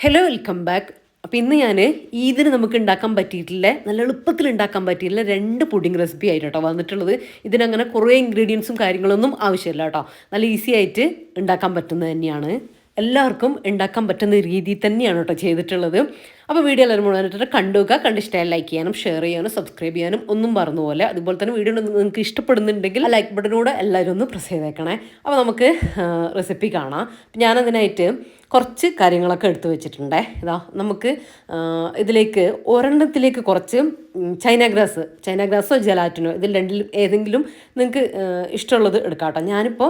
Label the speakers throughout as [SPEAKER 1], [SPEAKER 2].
[SPEAKER 1] Hello welcome back. അപ്പോൾ ഇന്ന് ഞാൻ ഈദിന് നമുക്ക് ഉണ്ടാക്കാൻ പറ്റിയിട്ടില്ല, നല്ല എളുപ്പത്തിൽ ഉണ്ടാക്കാൻ പറ്റിയിട്ടില്ല രണ്ട് പുഡിംഗ് റെസിപ്പി ആയിട്ട് കേട്ടോ വന്നിട്ടുള്ളത്. ഇതിനങ്ങനെ കുറേ ഇൻഗ്രീഡിയൻസും കാര്യങ്ങളൊന്നും ആവശ്യമില്ല കേട്ടോ, നല്ല ഈസി ആയിട്ട് ഉണ്ടാക്കാൻ പറ്റുന്നത് തന്നെയാണ്. എല്ലാവർക്കും ഉണ്ടാക്കാൻ പറ്റുന്ന രീതിയിൽ തന്നെയാണ് കേട്ടോ ചെയ്തിട്ടുള്ളത്. അപ്പോൾ വീഡിയോ എല്ലാവരും മുഴുവനായിട്ട് കണ്ടുവെക്കുക, കണ്ടിഷ്ടമായി ലൈക്ക് ചെയ്യാനും ഷെയർ ചെയ്യാനും സബ്സ്ക്രൈബ് ചെയ്യാനും ഒന്നും മറന്നുപോലെ. അതുപോലെ തന്നെ വീഡിയോ നിങ്ങൾക്ക് ഇഷ്ടപ്പെടുന്നുണ്ടെങ്കിൽ ലൈക്ക് ബട്ടനൂടെ എല്ലാവരും ഒന്ന് പ്രസ് ചെയ്തേക്കണേ. അപ്പോൾ നമുക്ക് റെസിപ്പി കാണാം. ഞാനതിനായിട്ട് കുറച്ച് കാര്യങ്ങളൊക്കെ എടുത്തു വെച്ചിട്ടുണ്ട്. ഇതാ നമുക്ക് ഇതിലേക്ക് ഒരെണ്ണത്തിലേക്ക് കുറച്ച് ചൈന ഗ്രാസോ ജലാറ്റിനോ ഇതിൽ രണ്ടിലും ഏതെങ്കിലും നിങ്ങൾക്ക് ഇഷ്ടമുള്ളത് എടുക്കാം കേട്ടോ. ഞാനിപ്പോൾ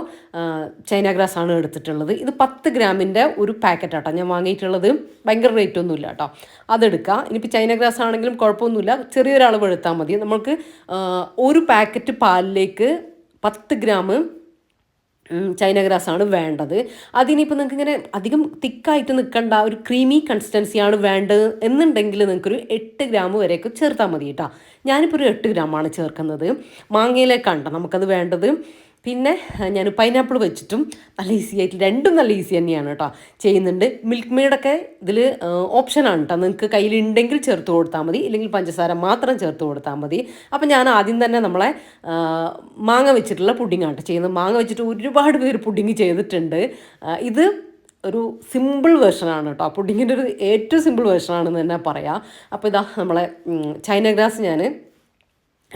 [SPEAKER 1] ചൈന ഗ്രാസ് ആണ് എടുത്തിട്ടുള്ളത്. ഇത് 10 ഗ്രാമിൻ്റെ ഒരു പാക്കറ്റ് ആട്ടോ ഞാൻ വാങ്ങിയിട്ടുള്ളത്. ഭയങ്കര റേറ്റ് ഒന്നുമില്ല കേട്ടോ, അതെടുക്കുക. ഇനിയിപ്പോൾ ചൈന ഗ്രാസ് ആണെങ്കിലും കുഴപ്പമൊന്നുമില്ല, ചെറിയൊരളവ് എടുത്താൽ മതി. നമുക്ക് ഒരു പാക്കറ്റ് പാലിലേക്ക് 10 ഗ്രാം ചൈന ഗ്രാസ് ആണ് വേണ്ടത്. അതിനിപ്പോൾ നിങ്ങൾക്ക് ഇങ്ങനെ അധികം തിക്കായിട്ട് നിൽക്കേണ്ട, ഒരു ക്രീമി കൺസിസ്റ്റൻസിയാണ് വേണ്ടത് എന്നുണ്ടെങ്കിൽ നിങ്ങൾക്കൊരു 8 ഗ്രാം വരെയൊക്കെ ചേർത്താൽ മതി കേട്ടോ. ഞാനിപ്പോൾ ഒരു 8 ഗ്രാമാണ് ചേർക്കുന്നത്. മാങ്ങയിലേക്കാണ് നമുക്കത് വേണ്ടത്. പിന്നെ ഞാൻ പൈനാപ്പിൾ വെച്ചിട്ടും നല്ല ഈസി ആയിട്ട്, രണ്ടും നല്ല ഈസി തന്നെയാണ് കേട്ടോ ചെയ്യുന്നുണ്ട്. മിൽക്ക് മെയ്ഡൊക്കെ ഇതിൽ ഓപ്ഷനാണ് കേട്ടോ, നിങ്ങൾക്ക് കയ്യിലുണ്ടെങ്കിൽ ചേർത്ത് കൊടുത്താൽ മതി, ഇല്ലെങ്കിൽ പഞ്ചസാര മാത്രം ചേർത്ത് കൊടുത്താൽ മതി. അപ്പം ഞാൻ ആദ്യം തന്നെ നമ്മളെ മാങ്ങ വെച്ചിട്ടുള്ള പുഡിങ്ങാണ് ചെയ്യുന്നത്. മാങ്ങ വെച്ചിട്ട് ഒരുപാട് പേര് പുഡിങ് ചെയ്തിട്ടുണ്ട്. ഇത് ഒരു സിമ്പിൾ വേർഷനാണ് കേട്ടോ, പുഡിങ്ങിൻ്റെ ഒരു ഏറ്റവും സിമ്പിൾ വേർഷനാണെന്ന് തന്നെ പറയാം. അപ്പോൾ ഇതാ നമ്മളെ ചൈന ഗ്രാസ് ഞാൻ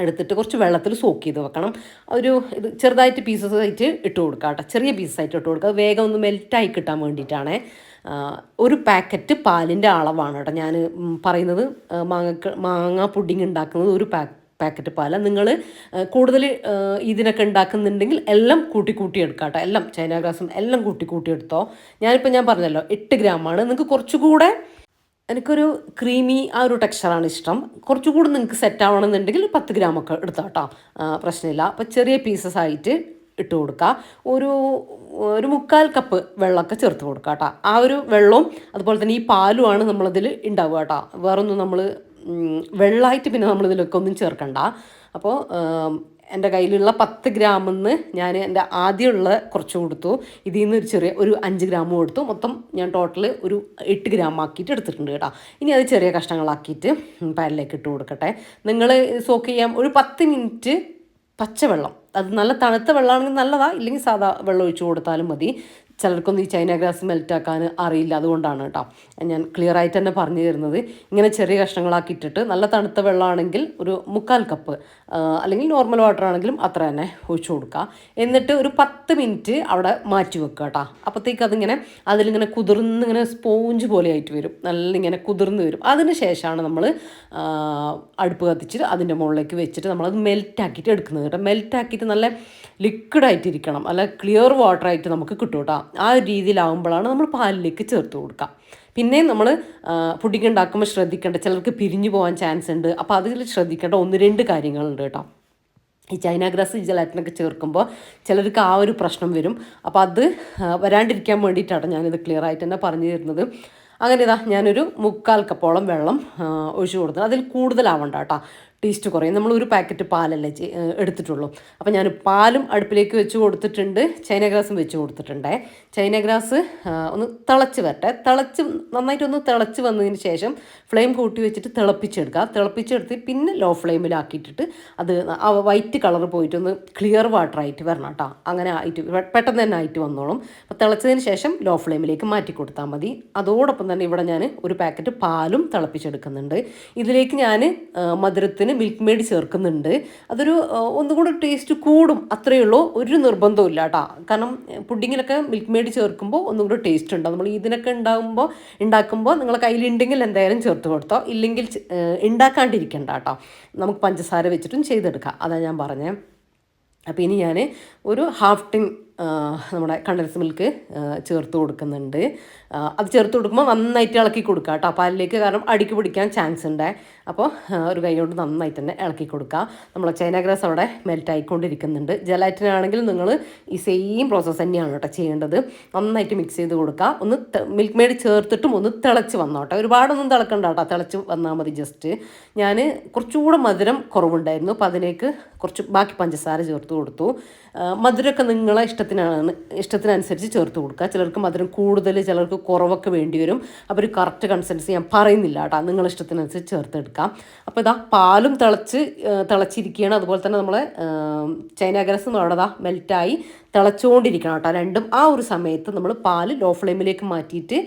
[SPEAKER 1] എടുത്തിട്ട് കുറച്ച് വെള്ളത്തിൽ സോക്ക് ചെയ്ത് വെക്കണം. ഇത് ചെറുതായിട്ട് പീസസ് ആയിട്ട് ഇട്ട് കൊടുക്കുക കേട്ടോ, ചെറിയ പീസസ് ആയിട്ട് ഇട്ട് കൊടുക്കുക, വേഗം ഒന്ന് മെൽറ്റായി കിട്ടാൻ വേണ്ടിയിട്ടാണ്. ഒരു പാക്കറ്റ് പാലിൻ്റെ അളവാണ് കേട്ടോ ഞാൻ പറയുന്നത്. മാങ്ങ പുഡിങ് ഉണ്ടാക്കുന്നത് ഒരു പാക്കറ്റ് പാല. നിങ്ങൾ കൂടുതൽ ഇതിനൊക്കെ ഉണ്ടാക്കുന്നുണ്ടെങ്കിൽ എല്ലാം കൂട്ടി എടുക്കാം കേട്ടോ, എല്ലാം ചൈന ഗ്രാസും എല്ലാം കൂട്ടി എടുത്തോ. ഞാൻ പറഞ്ഞല്ലോ 8 ഗ്രാമാണ്. നിങ്ങൾക്ക് കുറച്ചുകൂടെ എനിക്കൊരു ക്രീമി ആ ഒരു ടെക്സ്ചറാണ് ഇഷ്ടം. കുറച്ചുകൂടി നിങ്ങൾക്ക് സെറ്റ് ആവണമെന്നുണ്ടെങ്കിൽ 10 ഗ്രാമൊക്കെ എടുത്താൽ കേട്ടോ, പ്രശ്നമില്ല. അപ്പോൾ ചെറിയ പീസസ് ആയിട്ട് ഇട്ട് കൊടുക്കുക. ഒരു 3/4 കപ്പ് വെള്ളമൊക്കെ ചേർത്ത് കൊടുക്കുക കേട്ടോ. ആ ഒരു വെള്ളവും അതുപോലെ തന്നെ ഈ പാലുമാണ് നമ്മളതിൽ ഉണ്ടാവുക കേട്ടോ. വേറൊന്നും നമ്മൾ വെള്ളമായിട്ട് പിന്നെ നമ്മളിതിലൊക്കെ ഒന്നും ചേർക്കണ്ട. അപ്പോൾ എൻ്റെ കയ്യിലുള്ള 10 ഗ്രാമിൽ നിന്ന് ഞാൻ എൻ്റെ ആദ്യമുള്ള കുറച്ച് കൊടുത്തു, ഇതിൽ നിന്ന് ഒരു 5 ഗ്രാം കൊടുത്തു. മൊത്തം ഞാൻ ടോട്ടൽ ഒരു 8 ഗ്രാം ആക്കിയിട്ട് എടുത്തിട്ടുണ്ട് കേട്ടോ. ഇനി അത് ചെറിയ കഷ്ണങ്ങളാക്കിയിട്ട് പാനിലേക്ക് ഇട്ട് കൊടുക്കട്ടെ. നിങ്ങൾ സോക്ക് ചെയ്യാൻ ഒരു 10 മിനിറ്റ് പച്ചവെള്ളം, അത് നല്ല തണുത്ത വെള്ളമാണെങ്കിൽ നല്ലതാണ്, ഇല്ലെങ്കിൽ സാധാ വെള്ളം ഒഴിച്ച് കൊടുത്താലും മതി. ചിലർക്കൊന്നും ഈ ചൈന ഗ്രാസ് മെൽറ്റാക്കാൻ അറിയില്ല, അതുകൊണ്ടാണ് കേട്ടോ ഞാൻ ക്ലിയർ ആയിട്ട് തന്നെ പറഞ്ഞു തരുന്നത്. ഇങ്ങനെ ചെറിയ കഷ്ണങ്ങളാക്കി ഇട്ടിട്ട് നല്ല തണുത്ത വെള്ളമാണെങ്കിൽ ഒരു 3/4 കപ്പ്, അല്ലെങ്കിൽ നോർമൽ വാട്ടർ ആണെങ്കിലും അത്ര തന്നെ ഒഴിച്ചു കൊടുക്കുക. എന്നിട്ട് ഒരു 10 മിനിറ്റ് അവിടെ മാറ്റി വെക്കുക കേട്ടോ. അപ്പോഴത്തേക്ക് അതിലിങ്ങനെ കുതിർന്നിങ്ങനെ സ്പോഞ്ച് പോലെ ആയിട്ട് വരും, നല്ല ഇങ്ങനെ കുതിർന്ന് വരും. അതിന് ശേഷമാണ് നമ്മൾ അടുപ്പ് കത്തിച്ചിട്ട് അതിൻ്റെ മുകളിലേക്ക് വെച്ചിട്ട് നമ്മളത് മെൽറ്റാക്കിയിട്ട് എടുക്കുന്നത് കേട്ടോ. മെൽറ്റാക്കിയിട്ട് നല്ല ലിക്വിഡായിട്ടിരിക്കണം, അല്ല ക്ലിയർ വാട്ടറായിട്ട് നമുക്ക് കിട്ടും കേട്ടോ. ആ ഒരു രീതിയിലാവുമ്പോഴാണ് നമ്മൾ പാലിലേക്ക് ചേർത്ത് കൊടുക്കുക. പിന്നെ നമ്മൾ പുഡിങ് ഉണ്ടാക്കുമ്പോൾ ശ്രദ്ധിക്കേണ്ട, ചിലർക്ക് പിരിഞ്ഞു പോകാൻ ചാൻസ് ഉണ്ട്. അപ്പോൾ അതിൽ ശ്രദ്ധിക്കേണ്ട 1-2 കാര്യങ്ങളുണ്ട് കേട്ടോ. ഈ ചൈന ഗ്രാസ് ജലാറ്റിനൊക്കെ ചേർക്കുമ്പോൾ ചിലർക്ക് ആ ഒരു പ്രശ്നം വരും. അപ്പോൾ അത് വരാണ്ടിരിക്കാൻ വേണ്ടിയിട്ടാണ് ഞാനിത് ക്ലിയർ ആയിട്ട് തന്നെ പറഞ്ഞു തരുന്നത്. അങ്ങനെ ഞാനൊരു 3/4 കപ്പോളം വെള്ളം ഒഴിച്ചു കൊടുത്തത്. അതിൽ കൂടുതലാവണ്ട കേട്ടോ, ടേസ്റ്റ് കുറയും. നമ്മൾ ഒരു പാക്കറ്റ് പാലല്ലേ എടുത്തിട്ടുള്ളൂ. അപ്പോൾ ഞാൻ പാലും അടുപ്പിലേക്ക് വെച്ച് കൊടുത്തിട്ടുണ്ട്, ചൈന ഗ്രാസും വെച്ച് കൊടുത്തിട്ടുണ്ട്. ചൈന ഗ്രാസ് ഒന്ന് തിളച്ച് വരട്ടെ. നന്നായിട്ടൊന്ന് തിളച്ച് വന്നതിന് ശേഷം ഫ്ലെയിം കൂട്ടി വെച്ചിട്ട് തിളപ്പിച്ചെടുത്ത് പിന്നെ ലോ ഫ്ലെയിമിലാക്കിയിട്ടിട്ട് അത് ആ വൈറ്റ് കളർ പോയിട്ടൊന്ന് ക്ലിയർ വാട്ടറായിട്ട് വരണം കേട്ടോ. അങ്ങനെ ആയിട്ട് പെട്ടെന്ന് തന്നെ ആയിട്ട് വന്നോളും. അപ്പോൾ തിളച്ചതിന് ശേഷം ലോ ഫ്ലെയിമിലേക്ക് മാറ്റി കൊടുത്താൽ മതി. അതോടൊപ്പം തന്നെ ഇവിടെ ഞാൻ ഒരു പാക്കറ്റ് പാലും തിളപ്പിച്ചെടുക്കുന്നുണ്ട്. ഇതിലേക്ക് ഞാൻ മധുരത്തിന് മിൽക്ക് മെയ്ഡ് ചേർക്കുന്നുണ്ട്. അതൊരു ഒന്നുകൂടി ടേസ്റ്റ് കൂടും, അത്രയേ ഉള്ളൂ. ഒരു നിർബന്ധവും ഇല്ല കേട്ടോ. കാരണം പുഡിങ്ങിലൊക്കെ മിൽക്ക് മെയ്ഡ് ചേർക്കുമ്പോൾ ഒന്നുകൂടി ടേസ്റ്റ് ഉണ്ടാവും. നമ്മൾ ഇതിനൊക്കെ ഉണ്ടാക്കുമ്പോൾ നിങ്ങളെ കയ്യിലുണ്ടെങ്കിൽ എന്തായാലും ചേർത്ത് കൊടുത്തോ, ഇല്ലെങ്കിൽ ഉണ്ടാക്കാണ്ടിരിക്കണ്ട കേട്ടോ. നമുക്ക് പഞ്ചസാര വെച്ചിട്ടും ചെയ്തെടുക്കാം, അതാണ് ഞാൻ പറഞ്ഞത്. അപ്പോൾ ഇനി ഞാൻ ഒരു ഹാഫ് ടിൻ നമ്മുടെ കണ്ടൻസ് മിൽക്ക് ചേർത്ത് കൊടുക്കുന്നുണ്ട്. അത് ചേർത്ത് കൊടുക്കുമ്പോൾ നന്നായിട്ട് ഇളക്കി കൊടുക്കുക കേട്ടോ പാലിലേക്ക്, കാരണം അടിക്ക് പിടിക്കാൻ ചാൻസ് ഉണ്ട്. അപ്പോൾ ഒരു കൈ കൊണ്ട് നന്നായിട്ട് തന്നെ ഇളക്കി കൊടുക്കുക. നമ്മളെ ചൈന ഗ്രാസ് അവിടെ മെൽറ്റ് ആയിക്കൊണ്ടിരിക്കുന്നുണ്ട്. ജലാറ്റിനാണെങ്കിൽ നിങ്ങൾ ഈ സെയിം പ്രോസസ്സ് തന്നെയാണ് കേട്ടോ ചെയ്യേണ്ടത്. നന്നായിട്ട് മിക്സ് ചെയ്ത് കൊടുക്കുക. ഒന്ന് മിൽക്ക് മെയ്ഡ് ചേർത്തിട്ടും ഒന്ന് തിളച്ച് വന്നോട്ടെ, ഒരുപാടൊന്നും തിളക്കണ്ട കേട്ടോ, തിളച്ച് വന്നാൽ മതി. ജസ്റ്റ് ഞാൻ കുറച്ചുകൂടെ മധുരം കുറവുണ്ടായിരുന്നു, അപ്പോൾ അതിലേക്ക് കുറച്ച് ബാക്കി പഞ്ചസാര ചേർത്ത് കൊടുത്തു. മധുരമൊക്കെ നിങ്ങളെ ഇഷ്ടത്തിന് ഇഷ്ടത്തിനനുസരിച്ച് ചേർത്ത് കൊടുക്കുക. ചിലർക്ക് മധുരം കൂടുതൽ, ചിലർക്ക് കുറവൊക്കെ വേണ്ടി വരും. അപ്പോൾ ഒരു കറക്റ്റ് കൺസിസ്റ്റൻസി ഞാൻ പറയുന്നില്ല കേട്ടോ, നിങ്ങളുടെ ഇഷ്ടത്തിനനുസരിച്ച് ചേർത്തെടുക്കാം. അപ്പോൾ ഇതാ പാലും തിളച്ചിരിക്കുകയാണ്. അതുപോലെ തന്നെ നമ്മളെ ചൈന ഗ്രാസും അവിടെ മെൽറ്റായി തിളച്ചുകൊണ്ടിരിക്കണം കേട്ടോ രണ്ടും. ആ ഒരു സമയത്ത് നമ്മൾ പാല് ലോ ഫ്ലെയിമിലേക്ക് മാറ്റിയിട്ട്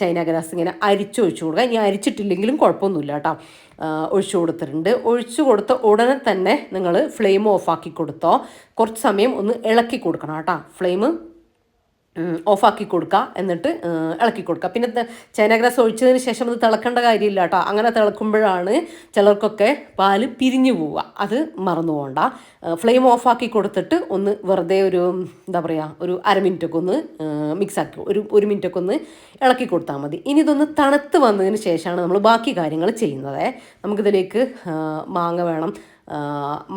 [SPEAKER 1] ചൈന ഗ്രാസ് ഇങ്ങനെ അരിച്ചൊഴിച്ച് കൊടുക്കുക. ഇനി അരിച്ചിട്ടില്ലെങ്കിലും കുഴപ്പമൊന്നുമില്ല കേട്ടോ. ഒഴിച്ചു കൊടുത്തിട്ടുണ്ട്. ഒഴിച്ചു കൊടുത്ത ഉടനെ തന്നെ നിങ്ങൾ ഫ്ലെയിം ഓഫാക്കി കൊടുത്തോ. കുറച്ച് സമയം ഒന്ന് ഇളക്കി കൊടുക്കണം കേട്ടോ. ഫ്ലെയിം ഓഫാക്കി കൊടുക്കുക, എന്നിട്ട് ഇളക്കി കൊടുക്കുക. പിന്നെ ചൈന ഗ്രാസ് ഒഴിച്ചതിന് ശേഷം അത് തിളക്കേണ്ട കാര്യമില്ല കേട്ടോ. അങ്ങനെ തിളക്കുമ്പോഴാണ് ചിലർക്കൊക്കെ പാല് പിരിഞ്ഞു പോവുക. അത് മറന്നു പോകണ്ട. ഫ്ലെയിം ഓഫാക്കി കൊടുത്തിട്ട് ഒന്ന് വെറുതെ ഒരു എന്താ പറയുക, ഒരു അരമിനിറ്റൊക്കെ ഒന്ന് മിക്സാക്കി ഒരു മിനിറ്റൊക്കെ ഒന്ന് ഇളക്കി കൊടുത്താൽ മതി. ഇനി ഇതൊന്ന് തണുത്ത് വന്നതിന് ശേഷമാണ് നമ്മൾ ബാക്കി കാര്യങ്ങൾ ചെയ്യുന്നത്. നമുക്കിതിലേക്ക് മാങ്ങ വേണം.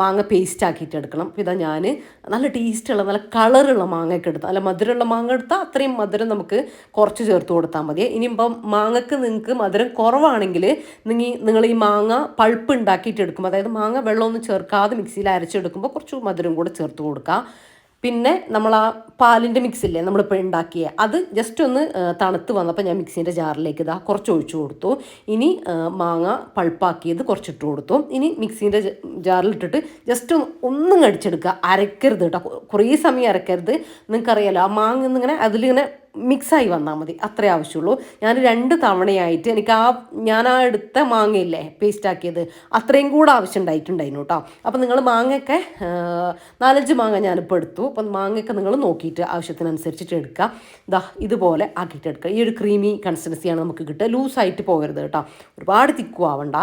[SPEAKER 1] മാങ്ങ പേസ്റ്റ് ആക്കിയിട്ട് എടുക്കണം. ഇതാ ഞാൻ നല്ല ടേസ്റ്റുള്ള നല്ല കളറുള്ള മാങ്ങയൊക്കെ എടുത്താൽ, നല്ല മധുരമുള്ള മാങ്ങ എടുത്താൽ അത്രയും മധുരം നമുക്ക് കുറച്ച് ചേർത്ത് കൊടുത്താൽ മതി. ഇനിയിപ്പം മാങ്ങക്ക് നിങ്ങൾക്ക് മധുരം കുറവാണെങ്കിൽ നിങ്ങൾ ഈ മാങ്ങ പൾപ്പ് ഉണ്ടാക്കിയിട്ട് എടുക്കും, അതായത് മാങ്ങ വെള്ളമൊന്നും ചേർക്കാതെ മിക്സിയിൽ അരച്ചെടുക്കുമ്പോൾ കുറച്ച് മധുരം കൂടെ ചേർത്ത് കൊടുക്കുക. പിന്നെ നമ്മൾ ആ പാലിൻ്റെ മിക്സില്ലേ നമ്മളിപ്പോൾ ഉണ്ടാക്കിയ അത് ജസ്റ്റ് ഒന്ന് തണുത്ത് വന്നപ്പോൾ ഞാൻ മിക്സീൻ്റെ ജാറിലേക്ക് ഇതാ കുറച്ച് ഒഴിച്ചു കൊടുത്തു. ഇനി മാങ്ങ പൾപ്പാക്കിയത് കുറച്ചിട്ട് കൊടുത്തു. ഇനി മിക്സീൻ്റെ ജാറിലിട്ടിട്ട് ജസ്റ്റ് ഒന്നും കടിച്ചെടുക്കുക, അരക്കരുത് കേട്ടോ. കുറേ സമയം അരക്കരുത്. നിങ്ങൾക്കറിയാലോ ആ മാങ്ങ ഇങ്ങനെ അതിലിങ്ങനെ മിക്സായി വന്നാൽ മതി, അത്രേ ആവശ്യമുള്ളൂ. ഞാൻ 2 തവണയായിട്ട് എനിക്ക് ഞാൻ എടുത്ത മാങ്ങയില്ലേ പേസ്റ്റാക്കിയത് അത്രയും കൂടെ ആവശ്യം ഉണ്ടായിട്ടുണ്ടായിരുന്നു കേട്ടോ. അപ്പോൾ നിങ്ങൾ മാങ്ങയൊക്കെ 4-5 മാങ്ങ ഞാനിപ്പോൾ എടുത്തു. അപ്പം മാങ്ങയൊക്കെ നിങ്ങൾ നോക്കിയിട്ട് ആവശ്യത്തിനനുസരിച്ചിട്ട് എടുക്കുക. ഇതുപോലെ ആക്കിയിട്ട് എടുക്കുക. ഈ ഒരു ക്രീമി കൺസിസ്റ്റൻസിയാണ് നമുക്ക് കിട്ടുക. ലൂസായിട്ട് പോകരുത് കേട്ടോ, ഒരുപാട് തിക്കും ആവണ്ട.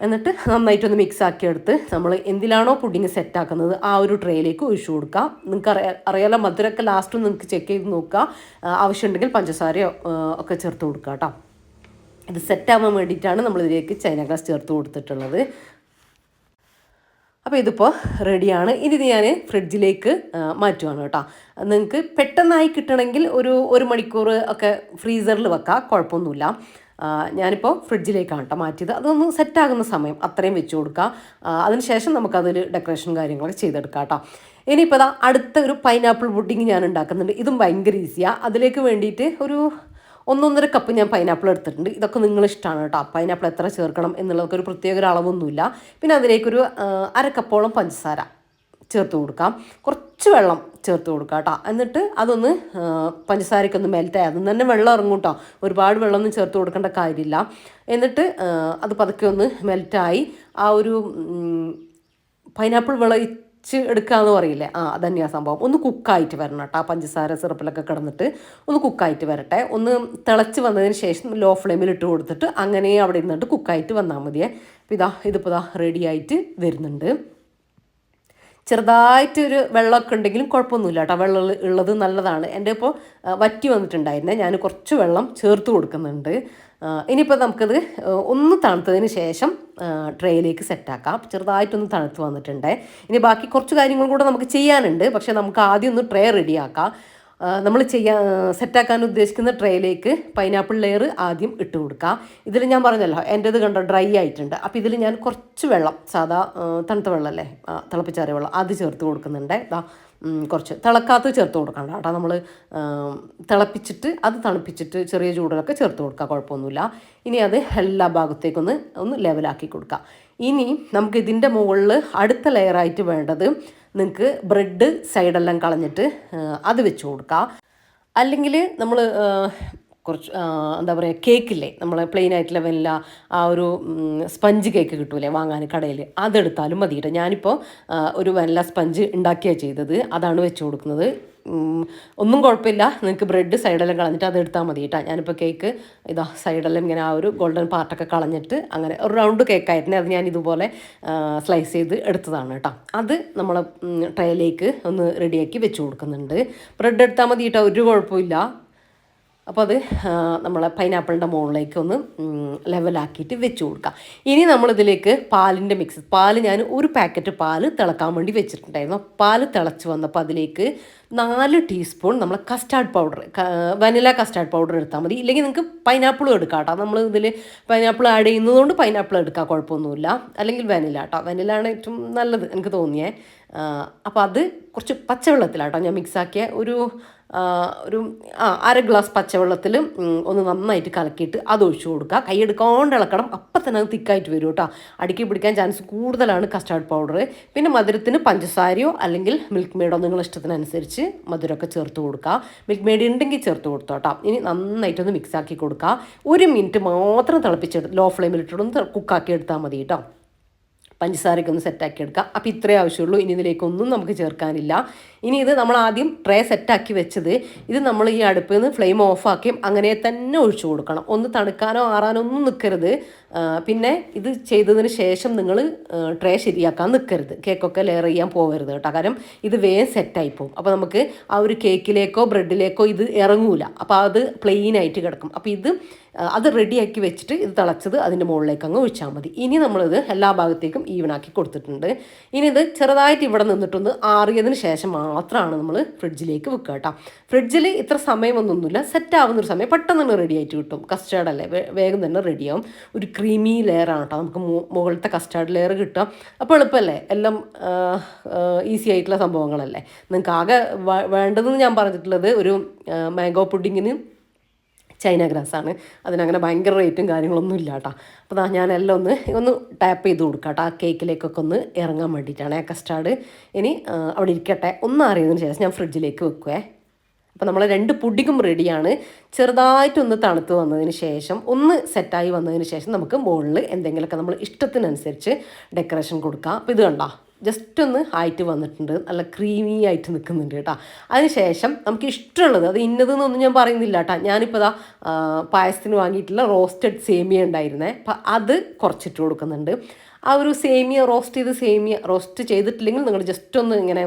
[SPEAKER 1] എന്നിട്ട് നന്നായിട്ടൊന്ന് മിക്സ് ആക്കിയെടുത്ത് നമ്മൾ എന്തിലാണോ പുഡിങ് സെറ്റാക്കുന്നത് ആ ഒരു ട്രേയിലേക്ക് ഒഴിച്ചു കൊടുക്കുക. നിങ്ങൾക്ക് അറിയാലോ മധുരമൊക്കെ ലാസ്റ്റ് നിങ്ങൾക്ക് ചെക്ക് ചെയ്ത് നോക്കുക. ആവശ്യമുണ്ടെങ്കിൽ പഞ്ചസാരയോ ഒക്കെ ചേർത്ത് കൊടുക്കുക കേട്ടോ. ഇത് സെറ്റാവാൻ വേണ്ടിയിട്ടാണ് നമ്മളിതിലേക്ക് ചൈന ഗ്രാസ് ചേർത്ത് കൊടുത്തിട്ടുള്ളത്. അപ്പോൾ ഇതിപ്പോൾ റെഡിയാണ്. ഇനി ഇത് ഞാൻ ഫ്രിഡ്ജിലേക്ക് മാറ്റുവാണ് കേട്ടോ. നിങ്ങൾക്ക് പെട്ടെന്നായി കിട്ടണമെങ്കിൽ ഒരു മണിക്കൂർ ഒക്കെ ഫ്രീസറിൽ വെക്കാം, കുഴപ്പമൊന്നുമില്ല. ഞാനിപ്പോൾ ഫ്രിഡ്ജിലേക്കാണ് കേട്ടോ മാറ്റിയത്. അതൊന്ന് സെറ്റാകുന്ന സമയം അത്രയും വെച്ച് കൊടുക്കുക. അതിനുശേഷം നമുക്കതിൽ ഡെക്കറേഷൻ കാര്യങ്ങളൊക്കെ ചെയ്തെടുക്കാം കേട്ടോ. ഇനിയിപ്പോൾ അടുത്ത ഒരു പൈനാപ്പിൾ പുഡിങ് ഞാൻ ഉണ്ടാക്കുന്നുണ്ട്. ഇതും ഭയങ്കര ഈസിയാണ്. അതിലേക്ക് വേണ്ടിയിട്ട് ഒരു 1-1.5 കപ്പ് ഞാൻ പൈനാപ്പിൾ എടുത്തിട്ടുണ്ട്. ഇതൊക്കെ നിങ്ങളിഷ്ടമാണ് കേട്ടോ. പൈനാപ്പിൾ എത്ര ചേർക്കണം എന്നുള്ളതൊക്കെ ഒരു പ്രത്യേക ഒരു അളവൊന്നുമില്ല. പിന്നെ അതിലേക്കൊരു 1/2 കപ്പോളം പഞ്ചസാര ചേർത്ത് കൊടുക്കാം. കുറച്ച് വെള്ളം ചേർത്ത് കൊടുക്കാം കേട്ടോ. എന്നിട്ട് അതൊന്ന് പഞ്ചസാരയ്ക്കൊന്ന് മെൽറ്റായി അതിൽ തന്നെ വെള്ളം ഇറങ്ങും കേട്ടോ. ഒരുപാട് വെള്ളമൊന്നും ചേർത്ത് കൊടുക്കേണ്ട കാര്യമില്ല. എന്നിട്ട് അത് പതുക്കെ ഒന്ന് മെൽറ്റായി ആ ഒരു പൈനാപ്പിൾ എടുക്കുക എന്ന് പറയില്ലേ, അതന്നെയാണ് സംഭവം. ഒന്ന് കുക്കായിട്ട് വരണം കേട്ടോ. ആ പഞ്ചസാര സിറപ്പിലൊക്കെ കിടന്നിട്ട് ഒന്ന് കുക്കായിട്ട് വരട്ടെ. ഒന്ന് തിളച്ച് വന്നതിന് ശേഷം ലോ ഫ്ലെയിമിൽ ഇട്ട് കൊടുത്തിട്ട് അങ്ങനെ അവിടെ ഇരുന്നിട്ട് കുക്കായിട്ട് വന്നാൽ മതിയേ. അപ്പോൾ ഇതിപ്പോൾ റെഡി ആയിട്ട് വരുന്നുണ്ട്. ചെറുതായിട്ടൊരു വെള്ളമൊക്കെ ഉണ്ടെങ്കിലും കുഴപ്പമൊന്നുമില്ല കേട്ടോ. വെള്ളം ഉള്ളത് നല്ലതാണ്. എൻ്റെ ഇപ്പോൾ വറ്റി വന്നിട്ടുണ്ടായിരുന്നേ, ഞാൻ കുറച്ച് വെള്ളം ചേർത്ത് കൊടുക്കുന്നുണ്ട്. ഇനിയിപ്പോൾ നമുക്കത് ഒന്ന് തണുത്തതിന് ശേഷം ട്രേയിലേക്ക് സെറ്റാക്കാം. ചെറുതായിട്ടൊന്ന് തണുത്ത് വന്നിട്ടുണ്ട്. ഇനി ബാക്കി കുറച്ച് കാര്യങ്ങൾ കൂടെ നമുക്ക് ചെയ്യാനുണ്ട്. പക്ഷേ നമുക്ക് ആദ്യം ഒന്ന് ട്രേ റെഡിയാക്കാം. നമ്മൾ സെറ്റാക്കാൻ ഉദ്ദേശിക്കുന്ന ട്രേയിലേക്ക് പൈനാപ്പിൾ ലെയർ ആദ്യം ഇട്ട് കൊടുക്കുക. ഇതിൽ ഞാൻ പറഞ്ഞല്ലോ എൻ്റേത് കണ്ടോ ഡ്രൈ ആയിട്ടുണ്ട്. അപ്പോൾ ഇതിൽ ഞാൻ കുറച്ച് വെള്ളം, സാധാ തണുത്ത വെള്ളമല്ലേ, തിളപ്പിച്ചാറിയ വെള്ളം, അത് ചേർത്ത് കൊടുക്കുന്നുണ്ട്. കുറച്ച് തിളക്കാത്ത ചേർത്ത് കൊടുക്കണ്ട കേട്ടോ. നമ്മൾ തിളപ്പിച്ചിട്ട് അത് തണുപ്പിച്ചിട്ട് ചെറിയ ചൂടിലൊക്കെ ചേർത്ത് കൊടുക്കുക, കുഴപ്പമൊന്നുമില്ല. ഇനി അത് എല്ലാ ഭാഗത്തേക്കൊന്ന് ലെവലാക്കി കൊടുക്കുക. ഇനി നമുക്ക് ഇതിൻ്റെ മുകളിൽ അടുത്ത ലെയറായിട്ട് വേണ്ടത് നിങ്ങൾക്ക് ബ്രെഡ് സൈഡെല്ലാം കളഞ്ഞിട്ട് അത് വെച്ച് കൊടുക്കുക. അല്ലെങ്കിൽ നമ്മൾ കുറച്ച് എന്താ പറയുക കേക്കില്ലേ, നമ്മൾ പ്ലെയിൻ ആയിട്ടുള്ള വെല്ല ആ ഒരു സ്പഞ്ച് കേക്ക് കിട്ടൂലേ വാങ്ങാൻ കടയിൽ, അതെടുത്താലും മതി കേട്ടോ. ഞാനിപ്പോൾ ഒരു വെല്ല സ്പഞ്ച് ഉണ്ടാക്കിയാണ് ചെയ്തത്, അതാണ് വെച്ച് കൊടുക്കുന്നത്. ഒന്നും കുഴപ്പമില്ല, നിങ്ങൾക്ക് ബ്രെഡ് സൈഡെല്ലാം കളഞ്ഞിട്ട് അത് എടുത്താൽ മതി കേട്ടോ. ഞാനിപ്പോൾ കേക്ക് സൈഡെല്ലാം ഇങ്ങനെ ആ ഒരു ഗോൾഡൻ പാർട്ടൊക്കെ കളഞ്ഞിട്ട് അങ്ങനെ ഒരു റൗണ്ട് കേക്കായിരുന്നു, അത് ഞാൻ ഇതുപോലെ സ്ലൈസ് ചെയ്ത് എടുത്തതാണ് കേട്ടോ. അത് നമ്മൾ ട്രേയിലേക്ക് ഒന്ന് റെഡിയാക്കി വെച്ച് കൊടുക്കുന്നുണ്ട്. ബ്രെഡ് എടുത്താൽ മതി കേട്ടോ, ഒരു കുഴപ്പമില്ല. അപ്പോൾ അത് നമ്മളെ പൈനാപ്പിളിൻ്റെ മുകളിലേക്ക് ഒന്ന് ലെവലാക്കിയിട്ട് വെച്ച് കൊടുക്കുക. ഇനി നമ്മളിതിലേക്ക് പാലിൻ്റെ മിക്സ്, പാൽ ഞാൻ ഒരു പാക്കറ്റ് പാൽ തിളക്കാൻ വേണ്ടി വെച്ചിട്ടുണ്ടായിരുന്നു. പാൽ തിളച്ച് വന്നപ്പോൾ അതിലേക്ക് 4 ടീസ്പൂൺ നമ്മൾ custard powder, vanilla custard powder എടുത്താൽ മതി. ഇല്ലെങ്കിൽ നിങ്ങൾക്ക് പൈനാപ്പിളും എടുക്കാം കേട്ടോ. നമ്മൾ ഇതിൽ പൈനാപ്പിൾ ആഡ് ചെയ്യുന്നതുകൊണ്ട് പൈനാപ്പിൾ എടുക്കാം, കുഴപ്പമൊന്നുമില്ല. അല്ലെങ്കിൽ വനില കേട്ടോ, വനിലാണ് ഏറ്റവും നല്ലത് എനിക്ക് തോന്നിയേ. അപ്പോൾ അത് കുറച്ച് പച്ചവെള്ളത്തിലാട്ടോ ഞാൻ മിക്സാക്കിയ ഒരു 1/2 ഗ്ലാസ് പച്ചവെള്ളത്തിൽ ഒന്ന് നന്നായിട്ട് കലക്കിയിട്ട് അത് ഒഴിച്ചു കൊടുക്കുക. കൈയെടുക്കാണ്ട് ഇളക്കണം, അപ്പം തന്നെ അത് തിക്കായിട്ട് വരും കേട്ടോ. അടുക്കി പിടിക്കാൻ ചാൻസ് കൂടുതലാണ് കസ്റ്റാർഡ് പൗഡർ. പിന്നെ മധുരത്തിന് പഞ്ചസാരയോ അല്ലെങ്കിൽ മിൽക്ക് മെയ്ഡോ നിങ്ങളുടെ ഇഷ്ടത്തിനനുസരിച്ച് മധുരമൊക്കെ ചേർത്ത് കൊടുക്കുക. മിൽക്ക് മെയ്ഡ് ഉണ്ടെങ്കിൽ ചേർത്ത് കൊടുത്തോ കേട്ടോ. ഇനി നന്നായിട്ടൊന്ന് മിക്സാക്കി കൊടുക്കുക. 1 മിനിറ്റ് മാത്രം തിളപ്പിച്ചെടുത്ത് ലോ ഫ്ലെയിമിലിട്ടൊന്ന് കുക്കാക്കി എടുത്താൽ മതി കേട്ടോ. പഞ്ചസാരയ്ക്ക് ഒന്ന് സെറ്റാക്കി എടുക്കാം. അപ്പോൾ ഇത്രയേ ആവശ്യമുള്ളൂ. ഇനി ഇതിലേക്കൊന്നും നമുക്ക് ചേർക്കാനില്ല. ഇനി ഇത് നമ്മൾ ആദ്യം ട്രേ സെറ്റാക്കി വെച്ചത് ഇത് നമ്മൾ ഈ അടുപ്പിൽ നിന്ന് ഫ്ലെയിം ഓഫാക്കിയും അങ്ങനെ തന്നെ ഒഴിച്ചു കൊടുക്കണം. ഒന്ന് തണുക്കാനോ ആറാനോ ഒന്നും നിൽക്കരുത്. പിന്നെ ഇത് ചെയ്തതിന് ശേഷം നിങ്ങൾ ട്രേ ശരിയാക്കാൻ നിൽക്കരുത്. കേക്കൊക്കെ ലെയർ ചെയ്യാൻ പോകരുത് കേട്ടോ. കാരണം ഇത് വേഗം സെറ്റായി പോകും. അപ്പോൾ നമുക്ക് ആ ഒരു കേക്കിലേക്കോ ബ്രെഡിലേക്കോ ഇത് ഇറങ്ങൂല. അപ്പോൾ അത് പ്ലെയിൻ ആയിട്ട് കിടക്കും. അപ്പോൾ അത് റെഡിയാക്കി വെച്ചിട്ട് ഇത് തിളച്ചത് അതിൻ്റെ മുകളിലേക്ക് അങ്ങ് ഒഴിച്ചാൽ മതി. ഇനി നമ്മളിത് എല്ലാ ഭാഗത്തേക്കും ഈവനാക്കി കൊടുത്തിട്ടുണ്ട്. ഇനി ഇത് ചെറുതായിട്ട് ഇവിടെ നിന്നിട്ടൊന്ന് ആറിയതിന് ശേഷം മാത്രമാണ് നമ്മൾ ഫ്രിഡ്ജിലേക്ക് വെക്കുക കേട്ടോ. ഫ്രിഡ്ജിൽ ഇത്ര സമയമൊന്നുമില്ല, സെറ്റ് ആവുന്നൊരു സമയം പെട്ടെന്ന് തന്നെ റെഡി ആയിട്ട് കിട്ടും. കസ്റ്റാർഡ് അല്ലേ, വേഗം തന്നെ റെഡിയാവും. ഒരു ക്രീമി ലെയറാണ് കേട്ടോ നമുക്ക് മുകളിലത്തെ കസ്റ്റാർഡ് ലെയർ കിട്ടുക. അപ്പോൾ എളുപ്പമല്ലേ, എല്ലാം ഈസി ആയിട്ടുള്ള സംഭവങ്ങളല്ലേ. നിങ്ങൾക്ക് ആകെ വേണ്ടതെന്ന് ഞാൻ പറഞ്ഞിട്ടുള്ളത് ഒരു മാംഗോ പുഡിങ്ങിന് ചൈന ഗ്രാസാണ്. അതിനങ്ങനെ ഭയങ്കര റേറ്റും കാര്യങ്ങളൊന്നും ഇല്ല കേട്ടോ. അപ്പോൾ ഞാനെല്ലാം ഒന്ന് ടാപ്പ് ചെയ്ത് കൊടുക്കാം കേട്ടോ. ആ കേക്കിലേക്കൊക്കെ ഒന്ന് ഇറങ്ങാൻ വേണ്ടിയിട്ടാണ് ആ കസ്റ്റാർഡ്. ഇനി അവിടെ ഇരിക്കട്ടെ, ഒന്ന് അറിയതിന് ശേഷം ഞാൻ ഫ്രിഡ്ജിലേക്ക് വെക്കുവേ. അപ്പോൾ നമ്മൾ 2 പുഡിങ്ങും റെഡിയാണ്. ചെറുതായിട്ടൊന്ന് തണുത്ത് വന്നതിന് ശേഷം, ഒന്ന് സെറ്റായി വന്നതിന് ശേഷം നമുക്ക് മുകളിൽ എന്തെങ്കിലുമൊക്കെ നമ്മൾ ഇഷ്ടത്തിനനുസരിച്ച് ഡെക്കറേഷൻ കൊടുക്കാം. അപ്പോൾ ഇത് കണ്ടോ, ജസ്റ്റ് ഒന്ന് ആയിട്ട് വന്നിട്ടുണ്ട്, നല്ല ക്രീമി ആയിട്ട് നിൽക്കുന്നുണ്ട് കേട്ടോ. അതിനുശേഷം നമുക്ക് ഇഷ്ടമുള്ളത്, അത് ഇന്നതെന്നൊന്നും ഞാൻ പറയുന്നില്ല കേട്ടോ. ഞാനിപ്പോൾ പായസത്തിന് വാങ്ങിയിട്ടുള്ള റോസ്റ്റഡ് സേമിയ ഉണ്ടായിരുന്നേ, അപ്പം അത് കുറച്ചിട്ട് കൊടുക്കുന്നുണ്ട്. ആ ഒരു സേമിയ റോസ്റ്റ് ചെയ്തിട്ടില്ലെങ്കിൽ നിങ്ങൾ ജസ്റ്റ് ഒന്ന് ഇങ്ങനെ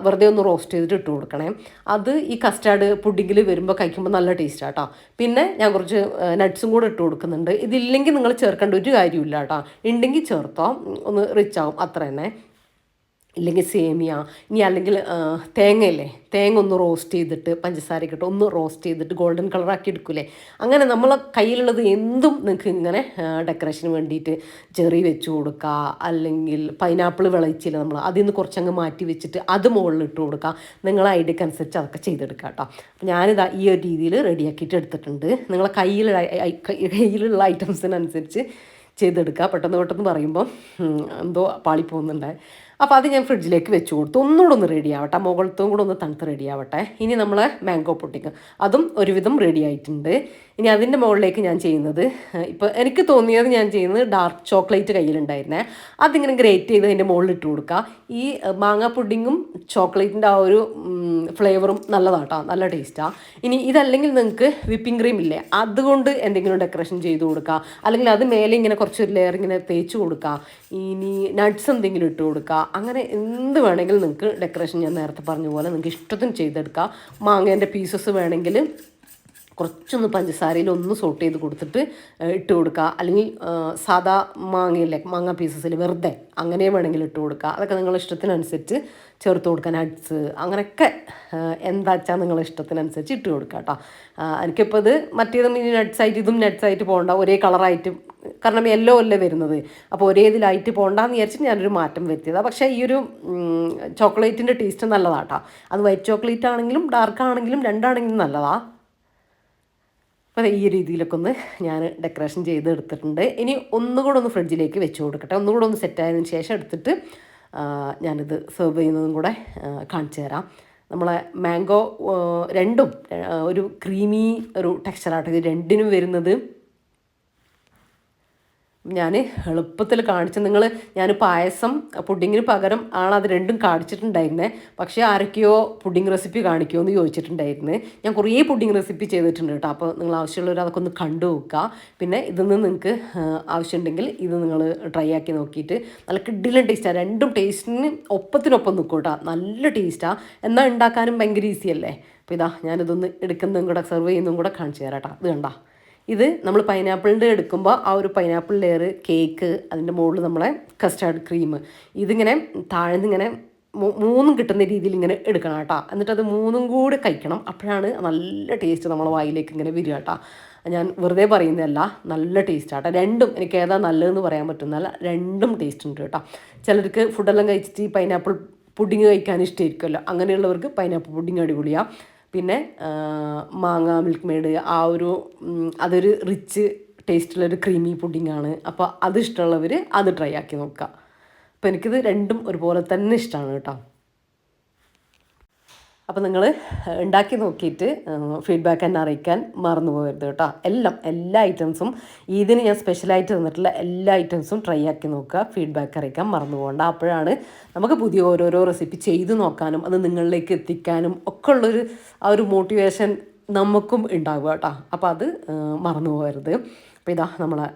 [SPEAKER 1] വെറുതെ ഒന്ന് റോസ്റ്റ് ചെയ്തിട്ട് ഇട്ട് കൊടുക്കണേ. അത് ഈ കസ്റ്റാർഡ് പുഡിങ്ങിൽ വരുമ്പോൾ കഴിക്കുമ്പോൾ നല്ല ടേസ്റ്റാണ് കേട്ടോ. പിന്നെ ഞാൻ കുറച്ച് നട്ട്സും കൂടെ ഇട്ട് കൊടുക്കുന്നുണ്ട്. ഇതില്ലെങ്കിൽ നിങ്ങൾ ചേർക്കേണ്ട ഒരു കാര്യമില്ല കേട്ടോ. ഉണ്ടെങ്കിൽ ചേർത്തോ, ഒന്ന് റിച്ച് ആവും, അത്ര തന്നെ. ഇല്ലെങ്കിൽ സേമിയ, ഇനി അല്ലെങ്കിൽ തേങ്ങയില്ലേ, തേങ്ങ ഒന്ന് റോസ്റ്റ് ചെയ്തിട്ട് പഞ്ചസാരയൊക്കെ ഇട്ട് ഒന്ന് റോസ്റ്റ് ചെയ്തിട്ട് ഗോൾഡൻ കളറാക്കി എടുക്കൂലേ. അങ്ങനെ നമ്മളെ കയ്യിലുള്ളത് എന്തും നിങ്ങൾക്ക് ഇങ്ങനെ ഡെക്കറേഷന് വേണ്ടിയിട്ട് ചെറി വെച്ച് കൊടുക്കുക. അല്ലെങ്കിൽ പൈനാപ്പിൾ വിളയിച്ചില്ല നമ്മൾ, അതിൽ നിന്ന് കുറച്ചങ്ങ് മാറ്റി വെച്ചിട്ട് അത് മുകളിൽ ഇട്ട് കൊടുക്കുക. നിങ്ങളെ ഐഡിയക്ക് അനുസരിച്ച് അതൊക്കെ ചെയ്തെടുക്കുക കേട്ടോ. അപ്പോൾ ഞാനിതാ ഈ ഒരു രീതിയിൽ റെഡിയാക്കിയിട്ട് എടുത്തിട്ടുണ്ട്. നിങ്ങളെ കയ്യിലുള്ള ഐറ്റംസിനനുസരിച്ച് ചെയ്തെടുക്കുക. പെട്ടെന്ന് പറയുമ്പോൾ എന്തോ പാളിപ്പോകുന്നുണ്ട്. അപ്പോൾ അത് ഞാൻ ഫ്രിഡ്ജിലേക്ക് വെച്ച് കൊടുത്തു. ഒന്നുകൂടെ ഒന്ന് റെഡി ആവട്ടെ, മുകളത്തും കൂടെ ഒന്ന് തണുത്ത് റെഡി ആവട്ടെ. ഇനി നമ്മൾ മാംഗോ പുഡിങ് അതും ഒരുവിധം റെഡി ആയിട്ടുണ്ട്. ഇനി അതിൻ്റെ മുകളിലേക്ക് ഞാൻ ചെയ്യുന്നത്, ഇപ്പോൾ എനിക്ക് തോന്നിയത് ഞാൻ ചെയ്യുന്നത് ഡാർക്ക് ചോക്ലേറ്റ് കയ്യിലുണ്ടായിരുന്നേ, അതിങ്ങനെ ഗ്രേറ്റ് ചെയ്ത് അതിൻ്റെ മുകളിൽ ഇട്ട് കൊടുക്കുക. ഈ മാങ്ങ പുഡിങ്ങും ചോക്ലേറ്റിൻ്റെ ആ ഒരു ഫ്ലേവറും നല്ലതാട്ടോ, നല്ല ടേസ്റ്റാണ്. ഇനി ഇതല്ലെങ്കിൽ നിങ്ങൾക്ക് വിപ്പിംഗ് ക്രീം ഇല്ലേ, അതുകൊണ്ട് എന്തെങ്കിലും ഡെക്കറേഷൻ ചെയ്ത് കൊടുക്കുക. അല്ലെങ്കിൽ അത് മേലെ ഇങ്ങനെ കുറച്ചൊരു ലെയർ ഇങ്ങനെ തേച്ച് കൊടുക്കുക. ഇനി നട്ട്സ് എന്തെങ്കിലും ഇട്ട് കൊടുക്കുക. അങ്ങനെ എന്ത് വേണമെങ്കിലും നിങ്ങൾക്ക് ഡെക്കറേഷൻ ഞാൻ നേരത്തെ പറഞ്ഞ പോലെ നിങ്ങൾക്ക് ഇഷ്ടത്തിന് ചെയ്തെടുക്കാം. മാങ്ങേൻ്റെ പീസസ് വേണമെങ്കിൽ കുറച്ചൊന്ന് പഞ്ചസാരയിൽ ഒന്ന് സോട്ട് ചെയ്ത് കൊടുത്തിട്ട് ഇട്ട് കൊടുക്കുക. അല്ലെങ്കിൽ സാധാ മാങ്ങയില്ലേ, മാങ്ങ പീസസിൽ വെറുതെ അങ്ങനെ വേണമെങ്കിൽ ഇട്ട് കൊടുക്കുക. അതൊക്കെ നിങ്ങളുടെ ഇഷ്ടത്തിനനുസരിച്ച് ചേർത്ത് കൊടുക്കുക. നട്ട്സ് അങ്ങനെയൊക്കെ എന്താ വെച്ചാൽ നിങ്ങളുടെ ഇഷ്ടത്തിനനുസരിച്ച് ഇട്ട് കൊടുക്കുക കേട്ടോ. എനിക്കിപ്പോൾ ഇത് മറ്റേതും ഇനി നട്ട്സായിട്ട് ഇതും നട്ട്സായിട്ട് പോകണ്ട, ഒരേ കളറായിട്ട്, കാരണം യെല്ലോ അല്ലേ വരുന്നത്, അപ്പോൾ ഒരേ ഇതിലായിട്ട് പോകണ്ടെന്ന് വിചാരിച്ചിട്ട് ഞാനൊരു മാറ്റം വരുത്തിയതാണ്. പക്ഷേ ഈ ഒരു ചോക്ലേറ്റിൻ്റെ ടേസ്റ്റ് നല്ലതാട്ടോ. അത് വൈറ്റ് ചോക്ലേറ്റ് ആണെങ്കിലും ഡാർക്ക് ആണെങ്കിലും രണ്ടാണെങ്കിലും നല്ലതാണ്. അപ്പോൾ ഈ രീതിയിലൊക്കെ ഒന്ന് ഞാൻ ഡെക്കറേഷൻ ചെയ്ത് എടുത്തിട്ടുണ്ട്. ഇനി ഒന്നുകൂടെ ഒന്ന് ഫ്രിഡ്ജിലേക്ക് വെച്ച് കൊടുക്കട്ടെ. ഒന്നുകൂടെ ഒന്ന് സെറ്റായതിന് ശേഷം എടുത്തിട്ട് ഞാനിത് സെർവ് ചെയ്യുന്നതും കൂടെ കാണിച്ചു തരാം. നമ്മളെ മാംഗോ രണ്ടും ഒരു ക്രീമി ഒരു ടെക്സ്ചറായിട്ട് ഇത് രണ്ടിനും വരുന്നത്. ഞാൻ എളുപ്പത്തിൽ കാണിച്ചു ഞാൻ പായസം പുഡിങ്ങിന് പകരം ആണ് അത് രണ്ടും കാണിച്ചിട്ടുണ്ടായിരുന്നത്. പക്ഷേ ആരൊക്കെയോ പുഡിങ് റെസിപ്പി കാണിക്കുമോ എന്ന് ചോദിച്ചിട്ടുണ്ടായിരുന്നു. ഞാൻ കുറേ പുഡിങ് റെസിപ്പി ചെയ്തിട്ടുണ്ട് കേട്ടോ. അപ്പോൾ നിങ്ങൾ ആവശ്യമുള്ളവർ അതൊക്കെ ഒന്ന് കണ്ടു നോക്കുക. പിന്നെ ഇതൊന്ന് നിങ്ങൾക്ക് ആവശ്യമുണ്ടെങ്കിൽ ഇത് നിങ്ങൾ ട്രൈ ആക്കി നോക്കിയിട്ട് നല്ല കിഡിലും ടേസ്റ്റാണ്. രണ്ടും ടേസ്റ്റിന് ഒപ്പത്തിനൊപ്പം നിൽക്കും കേട്ടോ. നല്ല ടേസ്റ്റാണ്. എന്നാൽ ഉണ്ടാക്കാനും ഭയങ്കര ഈസി അല്ലേ. അപ്പോൾ ഇതാ ഞാനിതൊന്ന് എടുക്കുന്നതും കൂടെ സെർവ് ചെയ്യുന്നതും കൂടെ കാണിച്ചു തരാം കേട്ടോ. ഇത് കണ്ടോ, ഇത് നമ്മൾ പൈനാപ്പിളിൻ്റെ എടുക്കുമ്പോൾ ആ ഒരു പൈനാപ്പിൾ ലെയർ കേക്ക്, അതിൻ്റെ മുകളിൽ നമ്മളെ കസ്റ്റാർഡ് ക്രീം, ഇതിങ്ങനെ താഴ്ന്നിങ്ങനെ മൂന്നും കിട്ടുന്ന രീതിയിൽ ഇങ്ങനെ എടുക്കണം കേട്ടോ. എന്നിട്ട് അത് മൂന്നും കൂടി കഴിക്കണം. അപ്പോഴാണ് നല്ല ടേസ്റ്റ് നമ്മളെ വായിലേക്ക് ഇങ്ങനെ വരിക കേട്ടോ. ഞാൻ വെറുതെ പറയുന്നതല്ല, നല്ല ടേസ്റ്റ് ആട്ടോ. രണ്ടും എനിക്ക് ഏതാ നല്ലതെന്ന് പറയാൻ പറ്റുന്നല്ല, രണ്ടും ടേസ്റ്റ് ഉണ്ട് കേട്ടോ. ചിലർക്ക് ഫുഡെല്ലാം കഴിച്ചിട്ട് ഈ പൈനാപ്പിൾ പുഡിങ് കഴിക്കാൻ ഇഷ്ടമായിരിക്കുമല്ലോ. അങ്ങനെയുള്ളവർക്ക് പൈനാപ്പിൾ പുഡിങ് അടിപൊളിയാണ്. പിന്നെ മാങ്ങ മിൽക്ക് മെയ്ഡ് അതൊരു റിച്ച് ടേസ്റ്റുള്ളൊരു ക്രീമി പുഡിങ്ങാണ്. അപ്പോൾ അത് ഇഷ്ടമുള്ളവർ അത് ട്രൈ ആക്കി നോക്കുക. അപ്പോൾ എനിക്കിത് രണ്ടും ഒരുപോലെ തന്നെ ഇഷ്ടമാണ് കേട്ടോ. അപ്പോൾ നിങ്ങൾ ഉണ്ടാക്കി നോക്കിയിട്ട് ഫീഡ്ബാക്ക് എന്നെ അറിയിക്കാൻ മറന്നു പോകരുത് കേട്ടോ. എല്ലാ ഐറ്റംസും ഇതിന് ഞാൻ സ്പെഷ്യലായിട്ട് തന്നിട്ടുള്ള എല്ലാ ഐറ്റംസും ട്രൈ ആക്കി നോക്കുക, ഫീഡ്ബാക്ക് അറിയിക്കാൻ മറന്നു പോകണ്ട. അപ്പോഴാണ് നമുക്ക് പുതിയ ഓരോരോ റെസിപ്പി ചെയ്ത് നോക്കാനും അത് നിങ്ങളിലേക്ക് എത്തിക്കാനും ഒക്കെ ഉള്ളൊരു ആ ഒരു മോട്ടിവേഷൻ നമുക്കും ഉണ്ടാവുക കേട്ടോ. അപ്പോൾ അത് മറന്നു പോകരുത്. അപ്പോൾ ഇതാ നമ്മളെ